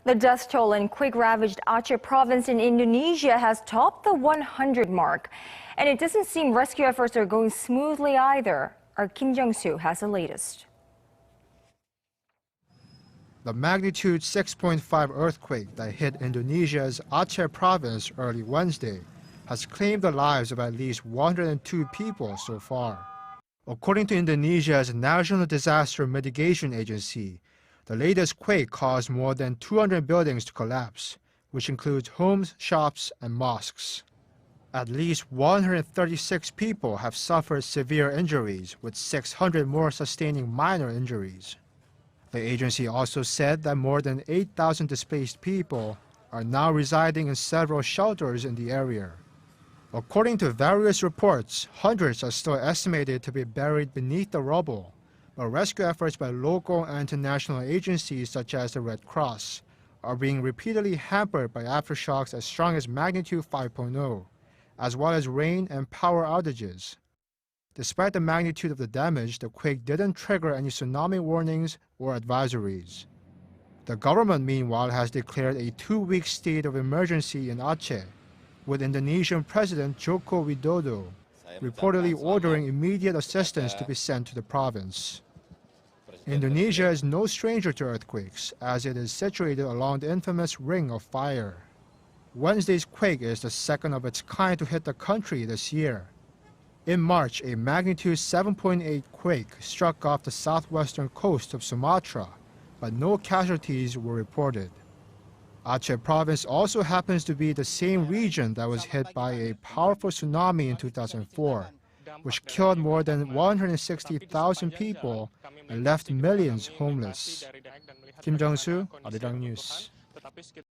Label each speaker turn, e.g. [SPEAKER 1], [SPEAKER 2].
[SPEAKER 1] The death toll in quake-ravaged Aceh province in Indonesia has topped the 100 mark. And it doesn't seem rescue efforts are going smoothly either. Our Jungsoo has the latest.
[SPEAKER 2] The magnitude 6.5 earthquake that hit Indonesia's Aceh province early Wednesday has claimed the lives of at least 102 people so far. According to Indonesia's National Disaster Mitigation Agency, the latest quake caused more than 200 buildings to collapse, which includes homes, shops, and mosques. At least 136 people have suffered severe injuries, with 600 more sustaining minor injuries. The agency also said that more than 8,000 displaced people are now residing in several shelters in the area. According to various reports, hundreds are still estimated to be buried beneath the rubble, but rescue efforts by local and international agencies such as the Red Cross are being repeatedly hampered by aftershocks as strong as magnitude 5.0, as well as rain and power outages. Despite the magnitude of the damage, the quake didn't trigger any tsunami warnings or advisories. The government, meanwhile, has declared a 2-week state of emergency in Aceh, with Indonesian President Joko Widodo reportedly ordering immediate assistance to be sent to the province. Indonesia is no stranger to earthquakes, as it is situated along the infamous Ring of Fire. Wednesday's quake is the second of its kind to hit the country this year. In March, a magnitude 7.8 quake struck off the southwestern coast of Sumatra, but no casualties were reported. Aceh province also happens to be the same region that was hit by a powerful tsunami in 2004, which killed more than 160,000 people and left millions homeless. Jungsoo, Arirang News.